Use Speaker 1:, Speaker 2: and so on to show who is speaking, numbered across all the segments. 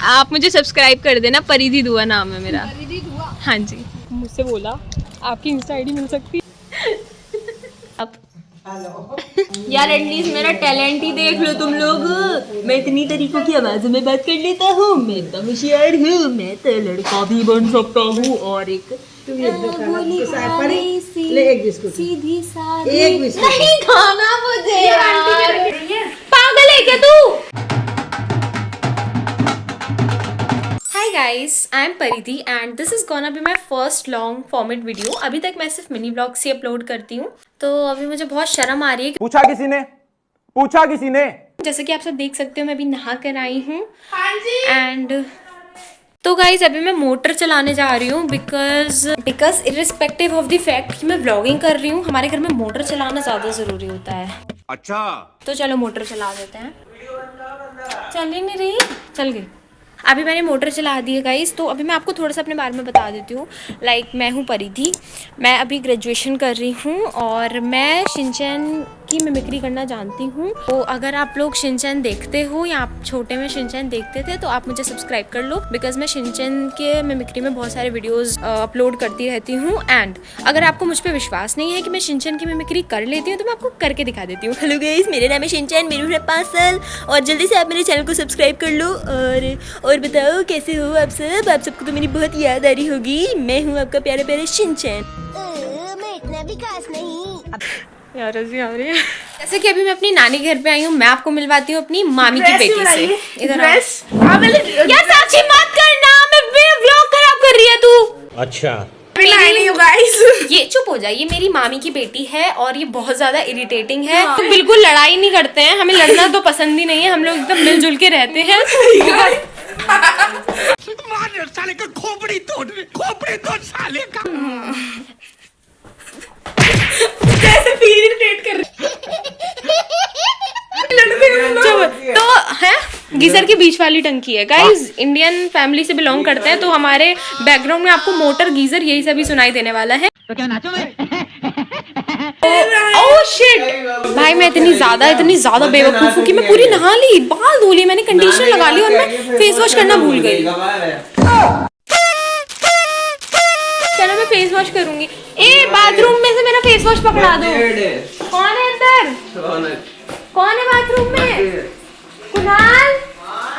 Speaker 1: आप मुझे सब्सक्राइब कर देना, परिधि दुआ नाम है मेरा।
Speaker 2: परिधि दुआ?
Speaker 1: हाँ जी।
Speaker 2: मुझसे बोला आपकी इंस्टा आईडी मिल सकती
Speaker 1: अब यार एटलीस्ट मेरा टैलेंट ही देख लो तुम लोग। मैं इतनी तरीकों की आवाज़ों में बात कर लेता हूँ, मैं तो होशियार हूँ, मैं तो लड़का भी बन सकता हूँ। और एक
Speaker 2: सीधी सादी
Speaker 1: नहीं खाना मुझे यार। पागल है क्या तू? Hi guys, I am परिधि and this is gonna be my first long format video। अभी तक मैं सिर्फ मिनी ब्लॉग्स ही अपलोड करती हूँ, तो अभी मुझे बहुत शर्म आ रही है।
Speaker 3: पूछा किसी ने
Speaker 1: जैसे कि आप सब देख सकते हो मैं अभी नहा कर आई हूँ। एंड तो गाइज अभी मैं मोटर चलाने जा रही हूँ because irrespective of the fact कि मैं व्लॉगिंग कर रही हूँ, हमारे घर में मोटर चलाना ज़्यादा ज़रूरी होता है।
Speaker 3: अच्छा
Speaker 1: तो चलो मोटर चला देते हैं। चल ही नहीं रही, चल गई। अभी मैंने मोटर चला दी है गाइस। तो अभी मैं आपको थोड़ा सा अपने बारे में बता देती हूँ। मैं हूँ परिधि, मैं अभी ग्रेजुएशन कर रही हूँ और मैं शिनचैन की मिमिक्री करना जानती हूँ। तो अगर आप लोग शिनचैन देखते हो या आप छोटे में शिनचैन देखते थे तो आप मुझे सब्सक्राइब कर लो, बिकॉज मैं शिनचैन के मिमिक्री में बहुत सारे वीडियोज़ अपलोड करती रहती हूँ। एंड अगर आपको मुझ पर विश्वास नहीं है कि मैं शिनचैन की मिमिक्री कर लेती हूँ तो मैं आपको करके दिखा देती हूँ। हेलो गाइस, मेरा नाम है शिनचैन, मेरी उम्र है 5 साल और जल्दी से आप मेरे चैनल को सब्सक्राइब कर लो। और बताओ कैसे हो आप सब? आप सबको तो मेरी बहुत याद आ रही होगी। मैं हूँ आपका प्यारा प्यारा शिनचैन।
Speaker 4: मैं इतना विकास नहीं।
Speaker 1: यार आ रही है। जैसे कि अभी मैं अपनी नानी घर पे आई हूँ, मैं आपको मिलवाती हूँ अपनी मामी की बेटी से। इधर यार साक्षी मत करना, मैं व्लॉग खराब कर रही है तू।
Speaker 3: अच्छा
Speaker 1: ये चुप हो जाए, ये मेरी मामी की बेटी है और ये बहुत ज्यादा इरिटेटिंग है। तो बिल्कुल लड़ाई नहीं करते हैं, हमें लड़ना तो पसंद ही नहीं है, हम लोग एकदम मिलजुल के रहते हैं।
Speaker 3: साले का खोपड़ी तोड़ साले का।
Speaker 1: कैसे फील इरिटेट कर रहे तो है। गीजर के बीच वाली टंकी है गाइस, इंडियन फैमिली से बिलोंग करते हैं, तो हमारे बैकग्राउंड में आपको मोटर, गीजर यही सभी सुनाई देने वाला है। तो क्या नाचो मैं? ओह शिट भाई, मैं इतनी ज्यादा बेवकूफ हूँ कि मैं पूरी नहा ली, बाल धो लिए, मैंने कंडीशनर लगा ली और मैं फेस वॉश करना भूल गई। चलो मैं फेस वॉश करूंगी। ए बाथरूम में से मेरा फेस वॉश पकड़ा दो। कौन है अंदर? कौन है बाथरूम में? कुणाल,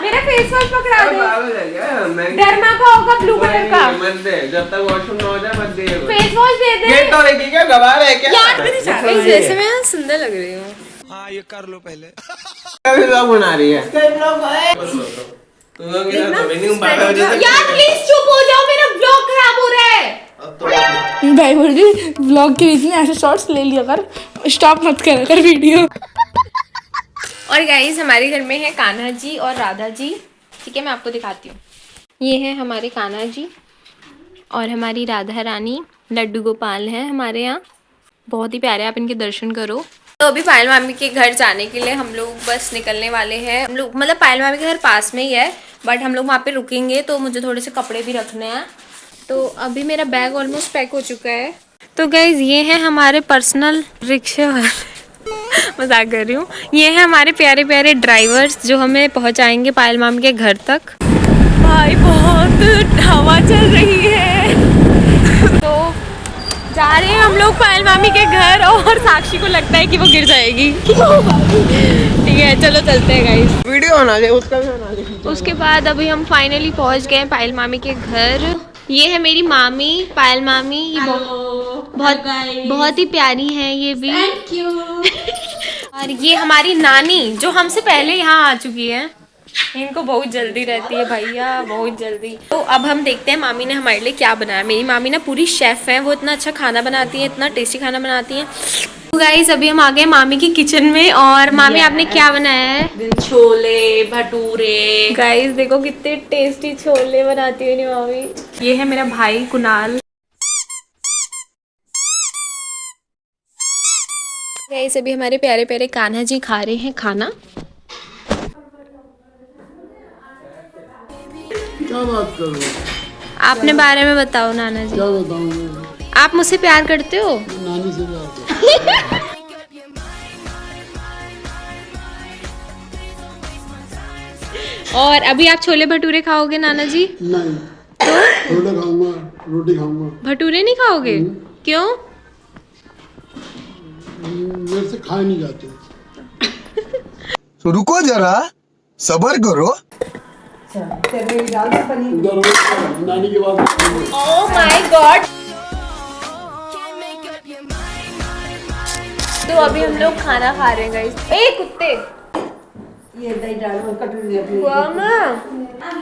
Speaker 1: मेरा फेस वॉश पकड़ा दे। डरमा का होगा ब्लू कलर का।
Speaker 5: मत दे, जब तक वॉशरूम ना हो जाए मत दे।
Speaker 1: फेस वॉश दे दे।
Speaker 5: ये तो देखिए क्या गवार है क्या?
Speaker 1: यार जैसे मैं सुंदर लग रही हूँ।
Speaker 3: हाँ ये कर लो पहले।
Speaker 5: कभी व्लॉग बना रही है।
Speaker 1: यार प्लीज चुप हो जाओ, मेरा ब्लॉग खराब हो रहा है।
Speaker 2: भाई बोल रही ब्लॉग के बीच में ऐसे शॉर्ट्स ले लिया कर, स्टॉप मत करा कर वीडियो।
Speaker 1: और गाइस हमारे घर में है कान्हा जी और राधा जी। ठीक है, मैं आपको दिखाती हूँ। ये है हमारे कान्हा जी और हमारी राधा रानी, लड्डू गोपाल है हमारे यहाँ, बहुत ही प्यारे, आप इनके दर्शन करो। तो अभी पायल मामी के घर जाने के लिए हम लोग बस निकलने वाले हैं। हम लोग मतलब पायल मामी के घर पास में ही है, बट हम लोग वहाँ पे रुकेंगे, तो मुझे थोड़े से कपड़े भी रखने हैं। तो अभी मेरा बैग ऑलमोस्ट पैक हो चुका है। तो गाइज ये है हमारे पर्सनल रिक्शे वाले मजाक कर रही हूँ। ये है हमारे प्यारे प्यारे ड्राइवर्स जो हमें पहुँचाएंगे पायल मामी के घर तक। भाई बहुत हवा चल रही है। तो जा रहे हैं हम लोग पायल मामी के घर और साक्षी को लगता है कि वो गिर जाएगी। ठीक है चलो चलते हैं गाइस।
Speaker 5: वीडियो बना ले, उसका भी बना ले।
Speaker 1: उसके बाद अभी हम फाइनली पहुंच गए पायल मामी के घर। ये है मेरी मामी, पायल मामी। ये बहुत ही प्यारी है ये भी। Thank you। और ये हमारी नानी जो हमसे पहले यहाँ आ चुकी है। इनको बहुत जल्दी रहती है भैया, बहुत जल्दी। तो अब हम देखते हैं मामी ने हमारे लिए क्या बनाया। मेरी मामी ना पूरी शेफ है, वो इतना अच्छा खाना बनाती है, इतना टेस्टी खाना बनाती है। तो गाइस अभी हम आ गए मामी की किचन में और मामी आपने क्या बनाया है?
Speaker 4: छोले भटूरे।
Speaker 1: गाइस देखो कितने टेस्टी छोले बनाती है मेरी मामी। ये है मेरा भाई कुणाल। गाइस अभी हमारे प्यारे प्यारे कान्हा जी खा रहे हैं खाना।
Speaker 6: क्या बात करूं?
Speaker 1: आपने बारे में बताओ नाना जी।
Speaker 6: क्या बताऊं?
Speaker 1: आप मुझसे प्यार करते हो?
Speaker 6: नानी से प्यार।
Speaker 1: और अभी आप छोले भटूरे खाओगे नाना जी?
Speaker 6: नहीं, छोले खाऊंगा, रोटी खाऊंगा।
Speaker 1: भटूरे नहीं खाओगे? क्यों?
Speaker 6: मेरे से खाए नहीं जाते।
Speaker 3: तो रुको जरा, सबर करो।
Speaker 6: उधर नानी के बाद
Speaker 1: ओह माय गॉड। तो अभी हम लोग खाना खा रहे हैं गाइस। ए कुत्ते,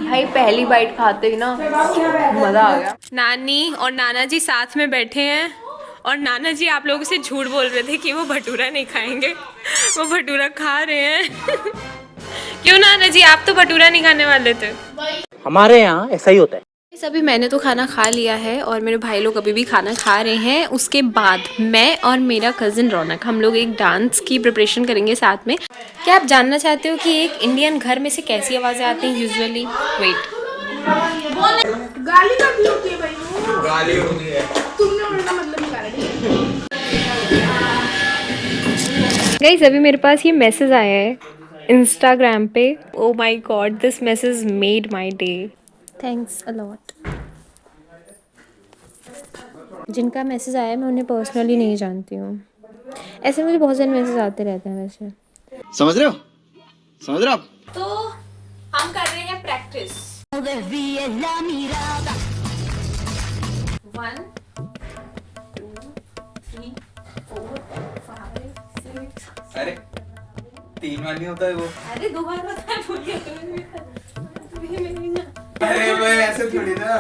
Speaker 1: भाई पहली बाइट खाते ही ना मजा आ गया। नानी और नाना जी साथ में बैठे हैं और नाना जी आप लोगों से झूठ बोल रहे थे कि वो भटूरा नहीं खाएंगे, वो भटूरा खा रहे हैं। क्यों नाना जी, आप तो भटूरा नहीं खाने वाले थे।
Speaker 7: हमारे यहाँ ऐसा ही होता है।
Speaker 1: अभी मैंने तो खाना खा लिया है और मेरे भाई लोग अभी भी खाना खा रहे हैं। उसके बाद मैं और मेरा कज़न रौनक हम लोग एक डांस की प्रिपरेशन करेंगे साथ में। क्या आप जानना चाहते हो कि एक इंडियन घर में से कैसी आवाज़ें आती हैं यूजुअली? वेट,
Speaker 2: गाली कब होती है भाई?
Speaker 5: गाली होती है।
Speaker 2: तुमने उल्टा मतलब निकाला।
Speaker 1: गाइस अभी मेरे पास ये मैसेज आया है इंस्टाग्राम पे। Oh my God, this message made my day. Thanks a lot. जिनका मैसेज आया मैं उन्हें पर्सनली नहीं जानती हूँ। ऐसे मुझे बहुत सारे मैसेज आते रहते हैं वैसे।
Speaker 3: समझ रहे हो? समझ रहे हो आप?
Speaker 1: तो हम कर रहे हैं प्रैक्टिस। 1 2 3 4 5 6।
Speaker 5: अरे 3 बार नहीं होता है वो।
Speaker 1: अरे 2 बार बताया, भूल गया तुम्हें।
Speaker 5: अरे मैं ऐसे थोड़ी ना।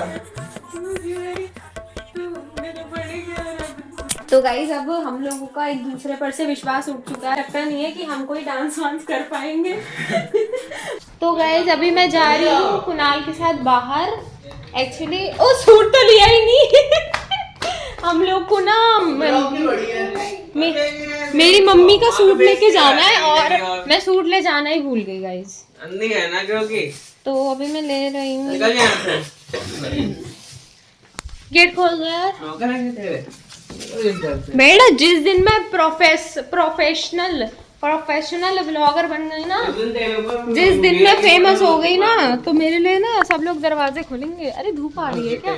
Speaker 1: तो गाइज अब हम लोगों का एक दूसरे पर से विश्वास उठ चुका है। लगता नहीं है कि हम कोई डांस वांस कर पाएंगे। तो गाइज अभी मैं जा रही हूँ कुणाल के साथ बाहर। एक्चुअली ओ सूट तो लिया ही नहीं। हम लोग को ना मेरी मम्मी का सूट लेके जाना है और मैं सूट ले जाना ही भूल गई गाइज।
Speaker 5: अंधी है ना क्योंकि।
Speaker 1: तो अभी मैं ले रही हूँ।
Speaker 5: निकल यहाँ से।
Speaker 1: गेट खोल दो यार।
Speaker 5: नौकर है क्या तेरे?
Speaker 1: बेटा जिस दिन मैं प्रोफेशनल व्लॉगर बन गई ना, जिस दिन मैं फेमस हो गई ना, तो मेरे लिए ना सब लोग दरवाजे खोलेंगे। अरे धूप आ रही है क्या?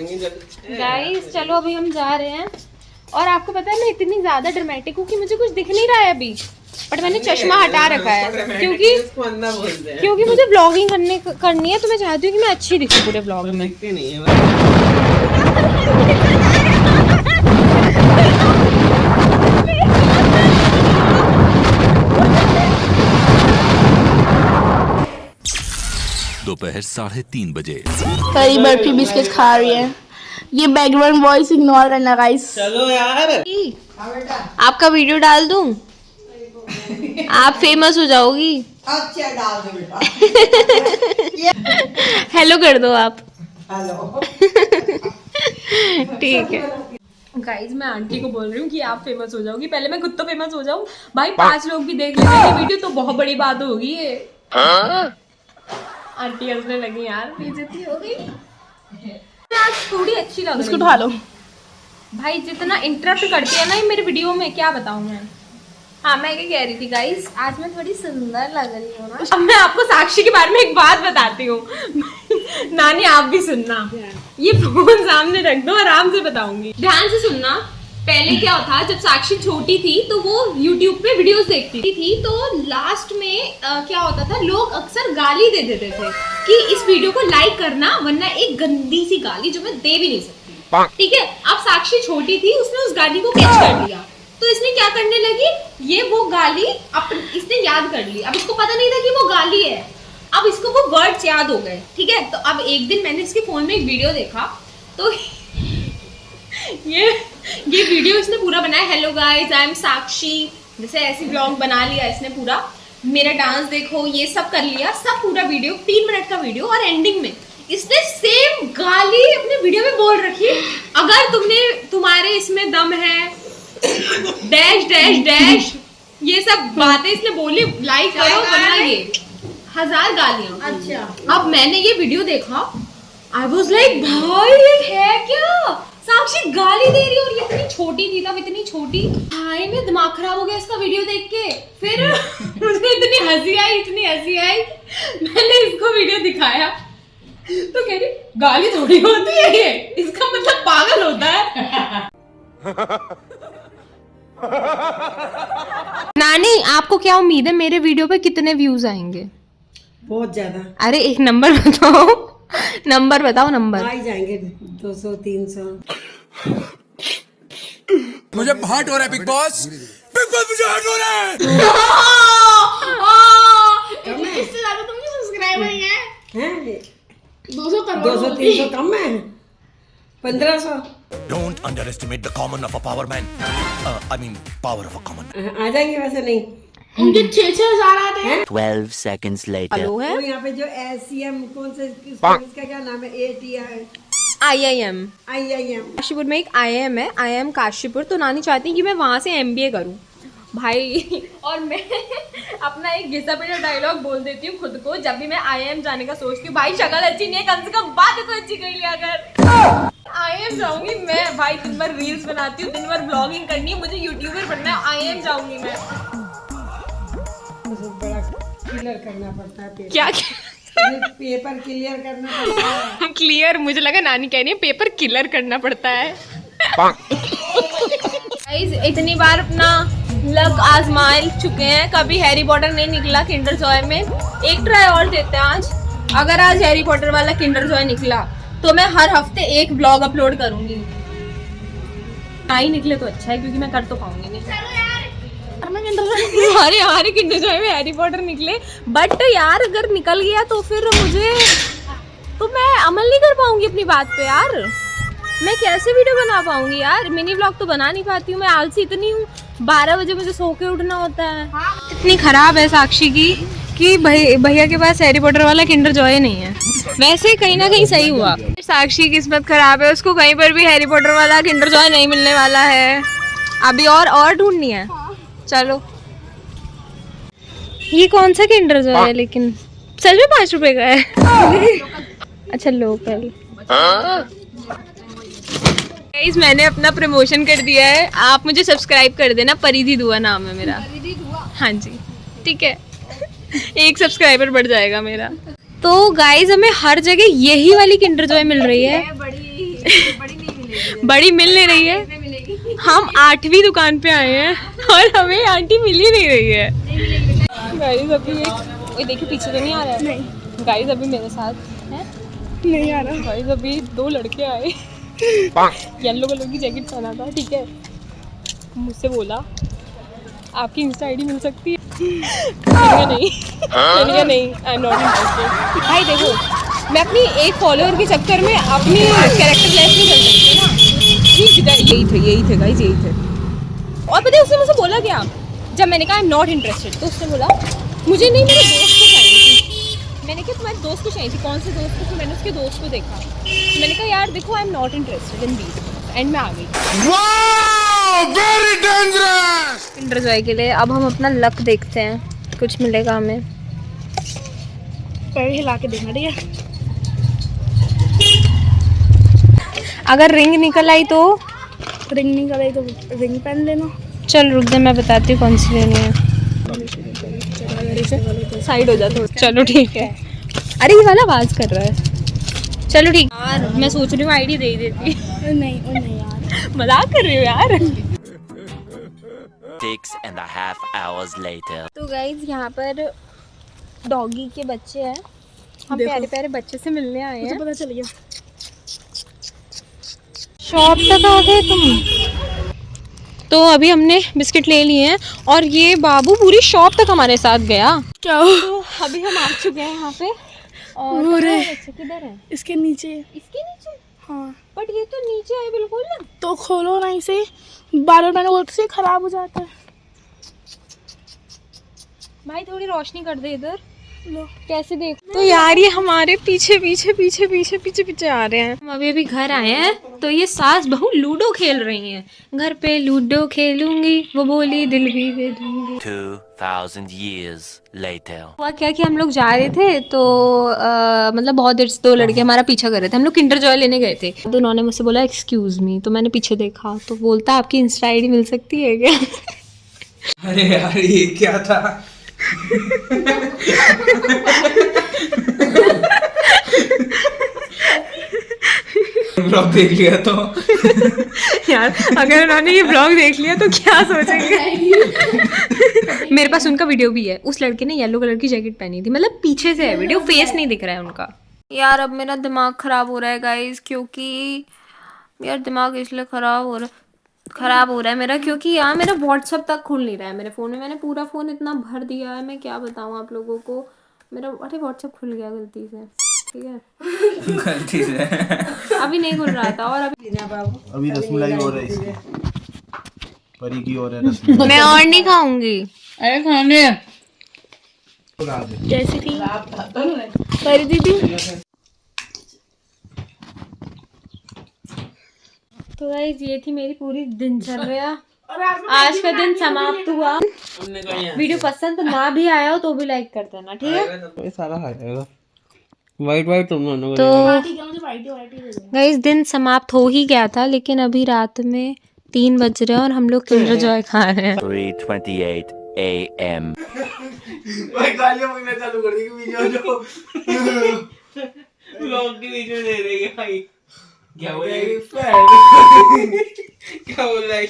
Speaker 1: गाइस चलो अभी हम जा रहे हैं। और आपको पता है मैं इतनी ज्यादा ड्रामेटिक हूँ कि मुझे कुछ दिख नहीं रहा है अभी, बट मैंने चश्मा हटा रखा है क्योंकि मुझे व्लॉगिंग करनी है। तो मैं चाहती हूँ कि मैं अच्छी दिखूं पूरे व्लॉग में।
Speaker 3: दोपहर 3:30 बजे।
Speaker 2: कई बर्फी बिस्किट खा रही है। ये बैकग्राउंड वॉइस इग्नोर करना गाइस।
Speaker 5: चलो यार।
Speaker 1: आपका वीडियो डाल दूं? आप फेमस हो जाओगी।
Speaker 8: अच्छा डाल दो बेटा।
Speaker 1: हेलो कर दो आप। हेलो। ठीक है गाइज, मैं आंटी को बोल रही हूँ कि आप फेमस हो जाओगी। पहले मैं खुद तो फेमस हो जाऊँ भाई, 5 लोग भी देख लेंगे वीडियो तो बहुत बड़ी बात होगी ये। आंटी हंसने लगी यार, बेइज्जती हो गई। आज थोड़ी अच्छी लग रही है।
Speaker 2: इसको उठा लो
Speaker 1: भाई, जितना इंटरप्ट करती है ना ये मेरे वीडियो में, क्या बताऊँ मैं। हाँ मैं क्या कह रही थी गाइस, आज मैं थोड़ी सुंदर लग रही हूँ ना। अब मैं आपको साक्षी के बारे में एक बात बताती हूँ। नानी आप भी सुनना, ये फोन सामने रख दो, आराम से बताऊंगी, ध्यान से सुनना। पहले क्या था, जब साक्षी छोटी थी तो वो YouTube पे वीडियोस देखती थी, तो लास्ट में क्या होता था, लोग अक्सर गाली दे देते थे कि इस वीडियो को लाइक करना वरना एक गंदी सी गाली जो मैं दे भी नहीं सकती। ठीक है, अब साक्षी छोटी थी, उसने उस गाली को कैच कर लिया, तो इसने क्या करने लगी, ये वो गाली इसने याद कर ली। अब इसको पता नहीं था कि वो गाली है, अब इसको वो वर्ड्स याद हो गए। ठीक है, तो अब एक दिन मैंने इसके फोन में एक वीडियो देखा, तो ये वीडियो इसने पूरा बनाया। हेलो गाइस, आई एम साक्षी, जैसे ऐसी ब्लॉग बना लिया इसने पूरा, मेरा डांस देखो, ये सब कर लिया, सब पूरा वीडियो 3 मिनट का वीडियो। और एंडिंग में इसने सेम गाली अपने वीडियो में बोल रखी, अगर तुम्हारे इसमें दम है, डैश डैश डैश, ये सब बातें इसने बोली, लाइक करो वरना ये 1000 गालियां। अच्छा, अब मैंने ये वीडियो देखा, आई वाज लाइक भाई ये है क्या, साक्षी गाली दे रही है और ये इतनी छोटी थी तब, इतनी छोटी। भाई मेरा दिमाग खराब हो गया इसका वीडियो देख के। फिर मुझे इतनी हंसी आई, मैंने इसको वीडियो दिखाया तो कह रही गाली थोड़ी होती है ये, इसका मतलब पागल होता है। नानी आपको क्या उम्मीद है मेरे वीडियो पे कितने व्यूज आएंगे?
Speaker 8: बहुत ज्यादा
Speaker 1: अरे एक नंबर बताओ, नंबर बताओ, नंबर।
Speaker 8: आ ही जाएंगे 200 300।
Speaker 3: मुझे हर्ट हो रहा है बिग बॉस, मुझे हर्ट हो रहा है।
Speaker 2: इससे ज्यादा तुमके सब्सक्राइबर हैं
Speaker 8: हैं
Speaker 2: 200 करोड़
Speaker 8: 200 300 कम है 1500।
Speaker 3: Don't underestimate the common of a power man. I mean power of a common.
Speaker 8: आ जाएंगे वैसे नहीं।
Speaker 2: उनके 6,000 आते हैं।
Speaker 7: 12 seconds later.
Speaker 1: हेलो है
Speaker 8: वो यहाँ पे जो SCM कौन से इसका क्या नाम है ATI
Speaker 1: IIM
Speaker 8: IIM
Speaker 1: काशीपुर में एक IIM है, IIM काशीपुर। तो नानी चाहती है कि मैं वहाँ से MBA करूँ भाई। और मैं अपना एक घिसा पिटा डायलॉग बोल देती हूँ खुद को जब भी मैं IIM जाने का सोचती हूँ। भाई शक्ल अच्छी नहीं है, कम से कम बात तो अच्छी कर लिया कर। IIM जाऊंगी मैं भाई, दिन भर रील्स बनाती हूँ, दिन भर ब्लॉगिंग करनी है, मुझे यूट्यूबर बनना है। IIM जाऊंगी मैं।
Speaker 8: बड़ा क्लियर करना पड़ता है पेपर।
Speaker 1: क्या
Speaker 8: पेपर क्लियर करना पड़ता है।
Speaker 1: क्लियर? मुझे लगा नानी कह रही है पेपर क्लियर करना पड़ता है। गाइस इतनी बार अपना लक आजमा चुके हैं, कभी हैरी पॉटर नहीं निकला किंडर जॉय में। एक ट्राई और देते हैं आज। अगर आज हैरी पॉटर वाला किंडर जॉय निकला तो मैं हर हफ्ते एक ब्लॉग अपलोड करूंगी। नहीं निकले तो अच्छा है क्योंकि मैं कर तो पाऊंगी नहीं। हमारे किंडर जॉय में हैरी पॉटर निकले, बट यार अगर निकल गया तो फिर मुझे तो मैं अमल नहीं कर पाऊंगी अपनी बात पे यार। मैं कैसे वीडियो बना पाऊंगी यार? मिनी व्लॉग तो बना नहीं पाती हूँ, मैं आलसी इतनी हूँ। 12 बजे मुझे सो के उठना होता है। इतनी खराब है साक्षी की कि भैया के पास हैरी पॉटर वाला किंडर जॉय नहीं है। वैसे कहीं ना कहीं सही हुआ। साक्षी की किस्मत खराब है, उसको कहीं पर भी हैरी पॉटर वाला किंडर जॉय नहीं मिलने वाला है। अभी और ढूंढनी है। चलो ये कौन सा किंडर जॉय है लेकिन सच में 5 रुपए का है? अच्छा लोकल। गाइस मैंने अपना प्रमोशन कर दिया है, आप मुझे सब्सक्राइब कर देना। परिधि दुआ नाम है मेरा। हाँ जी ठीक है, 1 सब्सक्राइबर बढ़ जाएगा मेरा। तो गाइस हमें हर जगह यही वाली किंडर जॉय मिल रही है। बड़ी मिल नहीं रही है। हम 8वीं दुकान पे आए हैं और हमें आंटी मिल ही नहीं रही है। गाइस अभी ये देखिए पीछे तो नहीं आ रहा है। नहीं गाइस अभी मेरे साथ है, नहीं आ रहा। गाइस अभी 2 लड़के आए, येलो कलर की जैकेट पहना था, ठीक है। मुझसे बोला आपकी इंस्टा आईडी मिल सकती है? नहीं नहीं आई एम नॉट इंटरेस्टेड। भाई देखो मैं अपनी एक फॉलोअर के चक्कर में अपनी कैरेक्टर लेस नहीं कर सकती ना। यही थे गाइस, यही थे। और पता है उसने मुझसे बोला क्या जब मैंने कहा आई एम नॉट इंटरेस्टेड, तो उसने बोला मुझे नहीं मेरे दोस्त को चाहिए थी। मैंने कहा तुम्हारे दोस्त को चाहिए थी? कौन से दोस्त को? फिर मैंने उसके दोस्त को देखा, मैंने कहा यार देखो I am not interested in these, and मैं आ गई।
Speaker 3: Very dangerous.
Speaker 1: किंडर जॉय के लिए अब हम अपना लक देखते हैं, कुछ मिलेगा हमें।
Speaker 2: पैर हिला के देखना ठीक है।
Speaker 1: अगर रिंग निकल आई तो?
Speaker 2: रिंग नहीं करे तो रिंग पहन लेना।
Speaker 1: चल रुक दे मैं बताती हूँ कौन सी लेनी है। साइड हो जा थोड़ा। चलो ठीक है। अरे ये वाला आवाज कर रहा है। चलो ठीक यार, मैं सोच रही हूँ आईडी दे ही देती।
Speaker 2: नहीं यार
Speaker 1: मजाक कर रही हूँ यार।
Speaker 7: 6.5 hours later.
Speaker 1: तो गाइज यहाँ पर डॉगी के बच्चे हैं, हम प्यारे प्यारे बच्चे से मिलने आए हैं।
Speaker 2: पता चल गया।
Speaker 1: शॉप तक आ गए तुम। तो अभी हमने बिस्किट ले लिए हैं और ये बाबू पूरी शॉप तक हमारे साथ गया।
Speaker 2: क्या
Speaker 1: तो अभी हम आ चुके हैं यहाँ पे। और बच्चे किधर है?
Speaker 2: इसके नीचे।
Speaker 1: इसके नीचे?
Speaker 2: हाँ
Speaker 1: बट ये तो नीचे है बिल्कुल ना।
Speaker 2: तो खोलो ना इसे, बार मैंने बोलते से खराब हो जाता है।
Speaker 1: भाई थोड़ी रोशनी कर दे इधर।
Speaker 2: लो
Speaker 1: कैसे देख। तो यार ये हमारे पीछे पीछे पीछे पीछे पीछे पीछे आ रहे हैं। हम अभी घर आए हैं तो ये सास बहू लूडो खेल रही हैं। घर पे लूडो खेलूंगी, वो बोली दिल भी दे दूंगी।
Speaker 7: 2000 years later.
Speaker 1: हुआ क्या कि हम लोग जा रहे थे तो मतलब बहुत देर से 2 लड़के हमारा पीछा कर रहे थे। हम लोग किंडर जॉय लेने गए थे तो उन्होंने मुझसे बोला एक्सक्यूज मी, तो मैंने पीछे देखा तो बोलता आपकी इंस्टा आईडी मिल सकती है क्या?
Speaker 5: अरे यार ये क्या था? ब्लॉग देख लिया तो
Speaker 1: यार अगर उन्होंने ये ब्लॉग देख लिया तो क्या सोचेंगे। मेरे पास उनका वीडियो भी है। उस लड़के ने येलो कलर की जैकेट पहनी थी, मतलब पीछे से है वीडियो, फेस नहीं दिख रहा है उनका। यार अब मेरा दिमाग खराब हो रहा है गाइस, क्योंकि यार दिमाग इसलिए खराब हो रहा है मेरा, क्योंकि यार मेरा व्हाट्सएप तक खुल नहीं रहा है मेरे फ़ोन में। मैंने पूरा फ़ोन इतना भर दिया है, मैं क्या बताऊँ आप लोगों को। मेरा अरे व्हाट्सएप खुल गया गलती से, ठीक है
Speaker 5: गलती से
Speaker 1: अभी नहीं खुल रहा था। और
Speaker 9: अभी रसमलाई हो रही है, परी की हो रहा है रसमलाई।
Speaker 1: मैं और नहीं खाऊंगी।
Speaker 2: अरे खाने
Speaker 1: जैसी थी परी दीदी। तो गाइस ये थी मेरी पूरी दिनचर्या। आज का दिन समाप्त हुआ। वीडियो पसंद ना भी आया हो तो भी लाइक कर देना, ठीक है।
Speaker 9: सारा खा जाएगा। वाइट तुम दोनों
Speaker 1: तो गाइस दिन समाप्त हो ही गया था, लेकिन अभी रात में 3 बज रहे हैं और हम लोग किंडर जॉय खा रहे हैं।
Speaker 7: 3:28 a.m.
Speaker 9: भाई गालियां बकना चालू कर दी वीडियो जो व्लॉग की वीडियो दे रही है भाई। क्या बोल रही है क्या बोल रहा है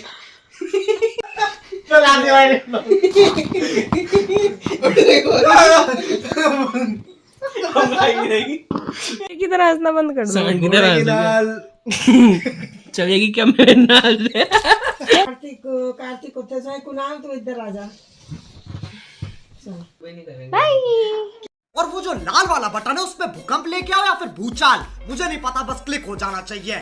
Speaker 9: चला दे भाई
Speaker 1: की तरह हंसना बंद कर दो।
Speaker 5: चलेगी क्या मेरे नाल?
Speaker 8: कार्तिक को तेरे कुणाल तू इधर आ जा।
Speaker 10: और वो जो लाल वाला बटन है उसमें भूकंप लेके आओ या फिर भूचाल, मुझे नहीं पता, बस क्लिक हो जाना चाहिए।